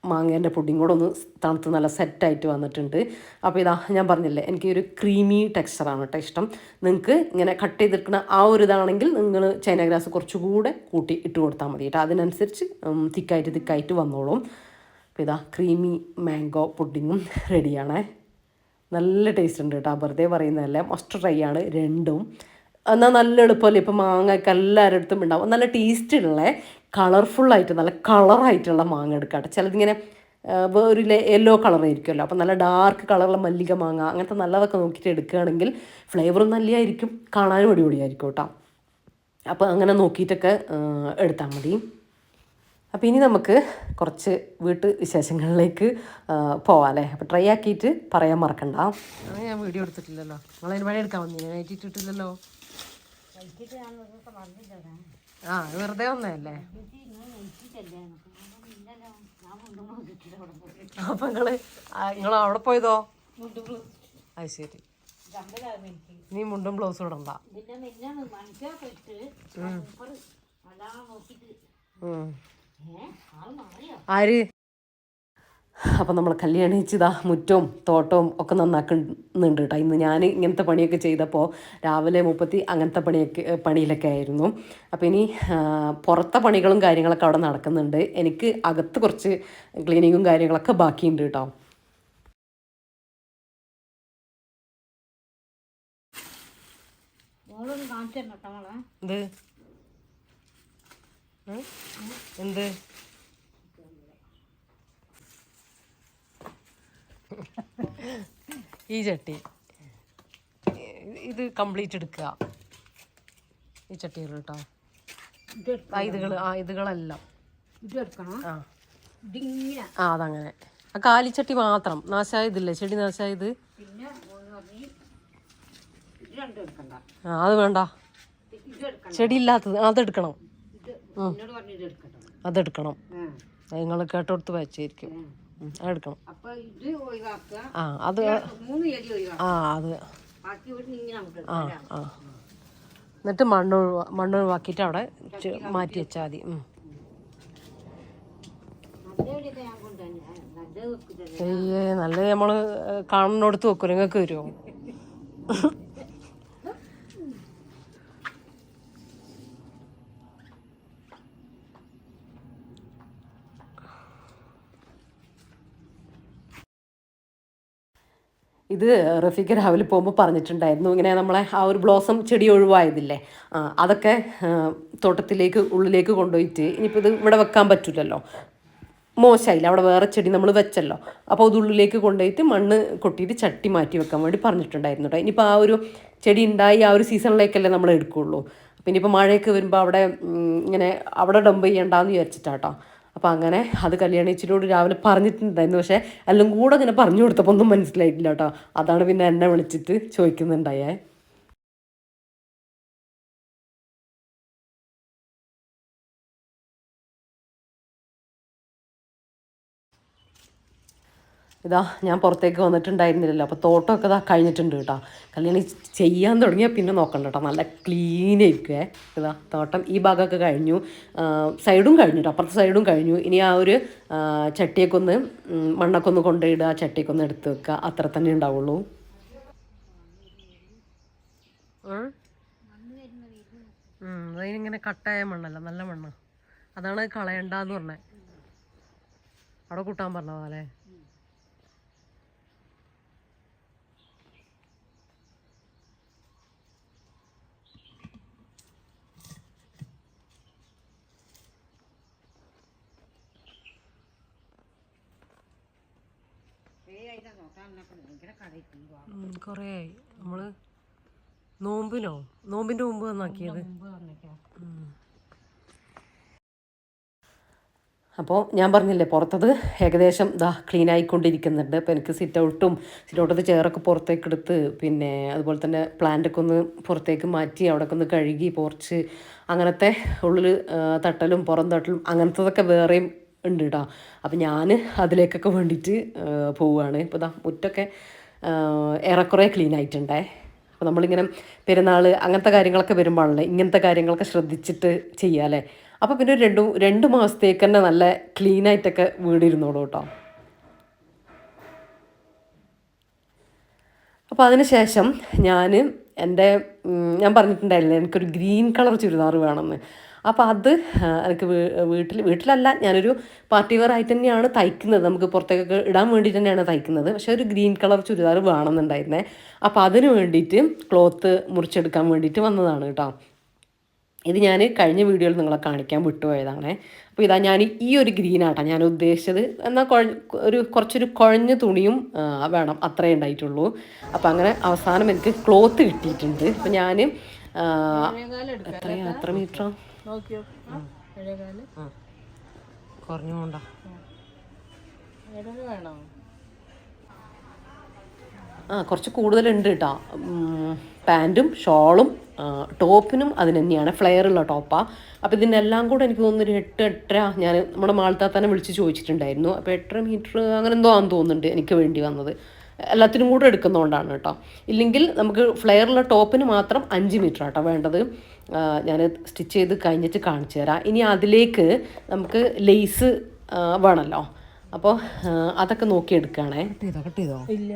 [SPEAKER 1] മാങ്ങേൻ്റെ പുഡിങ് കൂടെ ഒന്ന് തണുത്ത് നല്ല സെറ്റായിട്ട് വന്നിട്ടുണ്ട്. അപ്പോൾ ഇതാ ഞാൻ പറഞ്ഞില്ലേ, എനിക്ക് ഒരു ക്രീമി ടെക്സ്ചറാണ് കേട്ടോ ഇഷ്ടം. നിങ്ങൾക്ക് ഇങ്ങനെ കട്ട് ചെയ്തെടുക്കുന്ന ആ ഒരു ഇതാണെങ്കിൽ നിങ്ങൾ ചൈന ഗ്രാസ് കുറച്ചുകൂടെ കൂട്ടി ഇട്ട് കൊടുത്താൽ മതി കേട്ടോ. അതിനനുസരിച്ച് തിക്കായിട്ട് വന്നോളും. അപ്പോൾ ഇതാ ക്രീമി മാംഗോ പുഡിങ്ങും റെഡിയാണേ. നല്ല ടേസ്റ്റ് ഉണ്ട് കേട്ടോ, വെറുതെ പറയുന്നതല്ലേ. മസ്റ്റ് ട്രൈ ആണ് രണ്ടും. എന്നാൽ നല്ല എളുപ്പമല്ലേ. ഇപ്പോൾ മാങ്ങയൊക്കെ എല്ലാവരുടെ അടുത്തും ഉണ്ടാവും. നല്ല ടേസ്റ്റുള്ള കളർഫുള്ളായിട്ട് നല്ല കളറായിട്ടുള്ള മാങ്ങ എടുക്കാം കേട്ടോ. ചിലതിങ്ങനെ ഒരു യെല്ലോ കളറായിരിക്കുമല്ലോ. അപ്പോൾ നല്ല ഡാർക്ക് കളറുള്ള മല്ലിക മാങ്ങ അങ്ങനത്തെ നല്ലതൊക്കെ നോക്കിയിട്ട് എടുക്കുകയാണെങ്കിൽ ഫ്ലേവറും നല്ലതായിരിക്കും, കാണാനും അടിപൊളിയായിരിക്കും കേട്ടോ. അപ്പോൾ അങ്ങനെ നോക്കിയിട്ടൊക്കെ എടുത്താൽ മതി. അപ്പോൾ ഇനി നമുക്ക് കുറച്ച് വീട്ടു വിശേഷങ്ങളിലേക്ക് പോവാം. അപ്പോൾ ട്രൈ ആക്കിയിട്ട് പറയാൻ മറക്കണ്ട. ഞാൻ വീഡിയോ എടുത്തിട്ടില്ലല്ലോ, നിങ്ങളതിന് പണി എടുക്കാൻ വന്നു, ഞാൻ ഇട്ടിട്ടില്ലല്ലോ. വെറുതെ വന്നതല്ലേ. അപ്പം നിങ്ങൾ അവിടെ പോയതോ? അത് ശരി, നീ മുണ്ടും ബ്ലൗസും ഇടണ്ട. ആര്? അപ്പം നമ്മൾ കല്യാണിച്ചിതാ മുറ്റവും തോട്ടവും ഒക്കെ നന്നാക്കുന്നുണ്ട് കേട്ടോ. ഇന്ന് ഞാൻ ഇങ്ങനത്തെ പണിയൊക്കെ ചെയ്തപ്പോൾ രാവിലെ അങ്ങനത്തെ പണിയിലൊക്കെ ആയിരുന്നു. അപ്പോൾ ഇനി പുറത്തെ പണികളും കാര്യങ്ങളൊക്കെ അവിടെ നടക്കുന്നുണ്ട്. എനിക്ക് അകത്ത് കുറച്ച് ക്ലീനിങ്ങും കാര്യങ്ങളൊക്കെ ബാക്കിയുണ്ട് കേട്ടോ. എന്ത് ഈ ചട്ടി ഇത് കംപ്ലീറ്റ് എടുക്കുക. ഈ ചട്ടികൾ കേട്ടോ, ഇതുകളെല്ലാം അതങ്ങനെ. ആ കാലിച്ചട്ടി മാത്രം നാശായതില്ലേ, ചെടി നാശായത്. അത് വേണ്ട, ചെടി ഇല്ലാത്തത് അതെടുക്കണം. അതെടുക്കണം, നിങ്ങൾ കേട്ടോടുത്ത് വായിച്ചായിരിക്കും. അതെടുക്കണം. അത് എന്നിട്ട് മണ്ണൊഴിവാക്കിയിട്ട് അവിടെ മാറ്റി വെച്ചാൽ മതി. നല്ല നമ്മള് കാണുന്നിടത്ത് വെക്കും. നിങ്ങൾക്ക് വരുമോ? ഇത് റഫീഖ് രാവിലെ പോകുമ്പോൾ പറഞ്ഞിട്ടുണ്ടായിരുന്നു, ഇങ്ങനെ നമ്മളെ ആ ഒരു ബ്ലോസം ചെടി ഒഴിവായതില്ലേ, അതൊക്കെ ഉള്ളിലേക്ക് കൊണ്ടുപോയിട്ട് ഇനിയിപ്പോൾ ഇത് ഇവിടെ വെക്കാൻ പറ്റില്ലല്ലോ, മോശമായില്ല, അവിടെ വേറെ ചെടി നമ്മൾ വെച്ചല്ലോ. അപ്പോൾ അത് ഉള്ളിലേക്ക് കൊണ്ടുപോയിട്ട് മണ്ണ് കൊട്ടിയിട്ട് ചട്ടി മാറ്റി വെക്കാൻ വേണ്ടി പറഞ്ഞിട്ടുണ്ടായിരുന്നു കേട്ടോ. ഇനിയിപ്പോൾ ആ ഒരു ചെടി ഉണ്ടായി ആ ഒരു സീസണിലേക്കല്ലേ നമ്മൾ എടുക്കുകയുള്ളൂ. അപ്പോൾ ഇനിയിപ്പോൾ മഴയൊക്കെ വരുമ്പോൾ അവിടെ ഡംപ് ചെയ്യണ്ടെന്ന് വിചാരിച്ചിട്ടാട്ടോ. അപ്പോൾ അങ്ങനെ അത് കല്യാണിച്ചിനോട് രാവിലെ പറഞ്ഞിട്ടുണ്ടായിരുന്നു. പക്ഷേ എല്ലാം കൂടെ അങ്ങനെ പറഞ്ഞു കൊടുത്തപ്പോൾ ഒന്നും മനസ്സിലായിട്ടില്ല കേട്ടോ. അതാണ് പിന്നെ എന്നെ വിളിച്ചിട്ട് ചോദിക്കുന്നുണ്ടായേ. ഇതാ ഞാൻ പുറത്തേക്ക് വന്നിട്ടുണ്ടായിരുന്നില്ലല്ലോ, അപ്പോൾ തോട്ടമൊക്കെ ഇതാ കഴിഞ്ഞിട്ടുണ്ട് കേട്ടോ. കല്യാണം ചെയ്യാൻ തുടങ്ങിയാൽ പിന്നെ നോക്കണ്ട കേട്ടോ, നല്ല ക്ലീൻ ആയിരിക്കുവേ. ഇതാ തോട്ടം ഈ ഭാഗമൊക്കെ കഴിഞ്ഞു, സൈഡും കഴിഞ്ഞു കേട്ടോ, അപ്പുറത്തെ സൈഡും കഴിഞ്ഞു. ഇനി ആ ഒരു ചട്ടിയൊക്കെ ഒന്ന് മണ്ണൊക്കെ ഒന്ന് കൊണ്ടുപോയിടുക, ചട്ടിയൊക്കെ ഒന്ന് എടുത്ത് വെക്കുക, അത്ര തന്നെ ഉണ്ടാവുള്ളൂ. അതിനിങ്ങനെ കട്ടായ മണ്ണല്ല, നല്ല മണ്ണാണ്. അതാണ് കളയണ്ടെന്ന് പറഞ്ഞത്, അവിടെ കൂട്ടാൻ പറഞ്ഞതല്ലേ. കുറേ ആയി നമ്മള് നോമ്പിന്റെ മുമ്പ് നന്നാക്കിയത്. അപ്പോൾ ഞാൻ പറഞ്ഞില്ലേ പുറത്തത് ഏകദേശം ഇതാ ക്ലീൻ ആയിക്കൊണ്ടിരിക്കുന്നുണ്ട്. അപ്പോൾ എനിക്ക് സിറ്റ് ഔട്ടത്തെ ചെയറൊക്കെ പുറത്തേക്ക് എടുത്ത്, പിന്നെ അതുപോലെ തന്നെ പ്ലാന്റൊക്കെ ഒന്ന് പുറത്തേക്ക് മാറ്റി അവിടെയൊക്കെ ഒന്ന് കഴുകി പോർച്ച് അങ്ങനത്തെ ഉള്ളിൽ തട്ടലും പുറം തട്ടലും അങ്ങനത്തതൊക്കെ വേറെയും ഉണ്ട് കേട്ടോ. അപ്പം ഞാൻ അതിലേക്കൊക്കെ വേണ്ടിയിട്ട് പോവുകയാണ്. ഇപ്പോൾ ഇതാ മുറ്റൊക്കെ ഏറെക്കുറെ ക്ലീൻ ആയിട്ടുണ്ടേ. അപ്പോൾ നമ്മളിങ്ങനെ പെരുന്നാൾ അങ്ങനത്തെ കാര്യങ്ങളൊക്കെ വരുമ്പോഴല്ലേ ഇങ്ങനത്തെ കാര്യങ്ങളൊക്കെ ശ്രദ്ധിച്ചിട്ട് ചെയ്യാമല്ലേ. അപ്പോൾ പിന്നെ രണ്ട് മാസത്തേക്ക് തന്നെ നല്ല ക്ലീനായിട്ടൊക്കെ വീടിരുന്നോളൂ കേട്ടോ. അപ്പോൾ അതിന് ശേഷം ഞാൻ പറഞ്ഞിട്ടുണ്ടായില്ലേ എനിക്കൊരു ഗ്രീൻ കളർ ചുരിദാർ വേണമെന്ന്. അപ്പോൾ അത് എനിക്ക് വീട്ടിലല്ല, ഞാനൊരു പാർട്ടി വെയർ ആയിട്ട് തന്നെയാണ് തയ്ക്കുന്നത്, നമുക്ക് പുറത്തേക്കൊക്കെ ഇടാൻ വേണ്ടിയിട്ട് തന്നെയാണ് തയ്ക്കുന്നത്. പക്ഷേ ഒരു ഗ്രീൻ കളർ ചുരിദാർ വേണമെന്നുണ്ടായിരുന്നേ. അപ്പോൾ അതിന് വേണ്ടിയിട്ട് ക്ലോത്ത് മുറിച്ചെടുക്കാൻ വേണ്ടിയിട്ട് വന്നതാണ് കേട്ടോ. ഇത് ഞാൻ കഴിഞ്ഞ വീഡിയോയിൽ നിങ്ങളെ കാണിക്കാൻ വിട്ടുപോയതാണ്. അപ്പോൾ ഇതാ ഞാൻ ഈ ഒരു ഗ്രീനാട്ടോ ഞാൻ ഉദ്ദേശിച്ചത്. എന്നാൽ കുറച്ചൊരു കുഴഞ്ഞ തുണിയും വേണം, അത്രേ ഉണ്ടായിട്ടുള്ളൂ. അപ്പോൾ അങ്ങനെ അവസാനം എനിക്ക് ക്ലോത്ത് കിട്ടിയിട്ടുണ്ട്. അപ്പോൾ ഞാൻ എത്ര മീറ്ററാ കുറഞ്ഞുകൊണ്ടാ കുറച്ച് കൂടുതലുണ്ട് കേട്ടോ. പാൻറ്റും ഷോളും ടോപ്പിനും അതിന് തന്നെയാണ്, ഫ്ലെയർ ഉള്ള ടോപ്പാണ്. അപ്പോൾ ഇതിനെല്ലാം കൂടെ എനിക്ക് തോന്നുന്നൊരു 8-8.5 ഞാൻ നമ്മുടെ മാൾത്താത്തന്നെ വിളിച്ച് ചോദിച്ചിട്ടുണ്ടായിരുന്നു. അപ്പോൾ 8.5 മീറ്റർ അങ്ങനെ എന്തോ ആണെന്ന് തോന്നുന്നുണ്ട് എനിക്ക് വേണ്ടി വന്നത്. എല്ലാത്തിനും കൂടെ എടുക്കുന്നതുകൊണ്ടാണ് കേട്ടോ. ഇല്ലെങ്കിൽ നമുക്ക് ഫ്ലെയറുള്ള ടോപ്പിന് മാത്രം 5 മീറ്റർ ആട്ടോ വേണ്ടത്. ഞാൻ സ്റ്റിച്ച് ചെയ്ത് കഴിഞ്ഞിട്ട് കാണിച്ചു തരാം. ഇനി അതിലേക്ക് നമുക്ക് ലേസ് വേണമല്ലോ, അപ്പോൾ അതൊക്കെ നോക്കിയെടുക്കുകയാണേ. കട്ട് ചെയ്തോ ഇല്ല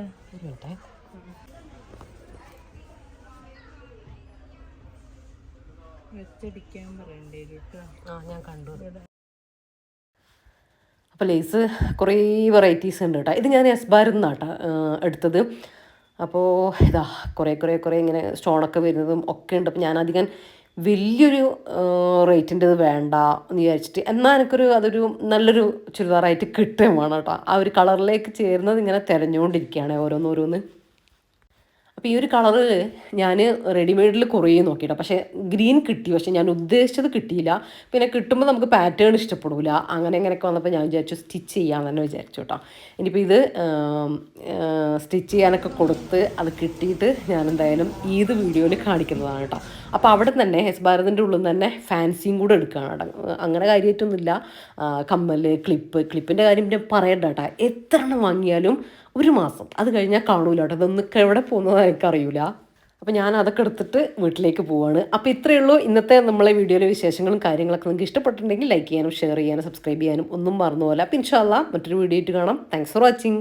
[SPEAKER 1] ഞാൻ കണ്ടു. അപ്പോൾ ലേസ് കുറേ വെറൈറ്റീസ് ഉണ്ട് കേട്ടോ. ഇത് ഞാൻ എസ്ബാറിൽ നിന്നാട്ടോ എടുത്തത്. അപ്പോൾ ഇതാ കുറേ ഇങ്ങനെ സ്റ്റോണൊക്കെ വരുന്നതും ഒക്കെ ഉണ്ട്. അപ്പോൾ ഞാനധികം വലിയൊരു റേറ്റിൻ്റെ ഇത് വേണ്ട എന്ന് വിചാരിച്ചിട്ട്, എന്നാൽ അതൊരു നല്ലൊരു ചുരിദാറായിട്ട് കിട്ടുകയും വേണം കേട്ടോ. ആ ഒരു കളറിലേക്ക് ചേരുന്നത് ഇങ്ങനെ തിരഞ്ഞുകൊണ്ടിരിക്കുകയാണ് ഓരോന്ന്. അപ്പോൾ ഈ ഒരു കളറ് ഞാൻ റെഡിമെയ്ഡിൽ കുറേ നോക്കിയിട്ടോ, പക്ഷേ ഗ്രീൻ കിട്ടി, പക്ഷേ ഞാൻ ഉദ്ദേശിച്ചത് കിട്ടിയില്ല. പിന്നെ കിട്ടുമ്പോൾ നമുക്ക് പാറ്റേൺ ഇഷ്ടപ്പെടില്ല. അങ്ങനെയൊക്കെ വന്നപ്പോൾ ഞാൻ വിചാരിച്ചു സ്റ്റിച്ച് ചെയ്യാമെന്ന് തന്നെ വിചാരിച്ചു കേട്ടോ. ഇനിയിപ്പോൾ ഇത് സ്റ്റിച്ച് ചെയ്യാനൊക്കെ കൊടുത്ത് അത് കിട്ടിയിട്ട് ഞാൻ എന്തായാലും ഈദ് വീഡിയോയിൽ കാണിക്കുന്നതാണ് കേട്ടോ. അപ്പോൾ അവിടെ തന്നെ എസ് ഭാരതിൻ്റെ ഉള്ളിൽ നിന്ന് തന്നെ ഫാൻസിയും കൂടെ എടുക്കുകയാണ് കേട്ടോ. അങ്ങനെ കാര്യമായിട്ടൊന്നുമില്ല. കമ്മൽ, ക്ലിപ്പിൻ്റെ കാര്യം ഞാൻ പറയണ്ട കേട്ടോ. എത്ര എണ്ണം വാങ്ങിയാലും 1 മാസം അത് കഴിഞ്ഞാൽ കാണൂല കേട്ടോ. ഇതൊന്നൊക്കെ എവിടെ പോകുന്നത് എനിക്കറിയില്ല. അപ്പോൾ ഞാൻ അതൊക്കെ എടുത്തിട്ട് വീട്ടിലേക്ക് പോവാണ്. അപ്പോൾ ഇത്രയേ ഉള്ളൂ ഇന്നത്തെ നമ്മളെ വീഡിയോയിലെ വിശേഷങ്ങളും കാര്യങ്ങളൊക്കെ നിങ്ങൾക്ക് ഇഷ്ടപ്പെട്ടിട്ടുണ്ടെങ്കിൽ ലൈക്ക് ചെയ്യാനും ഷെയർ ചെയ്യാനും സബ്സ്ക്രൈബ് ചെയ്യാനും ഒന്നും മറന്നു പോലെ. അപ്പോൾ ഇൻഷാ അല്ലാഹ് മറ്റൊരു വീഡിയോ ആയിട്ട് കാണാം. Thanks for watching.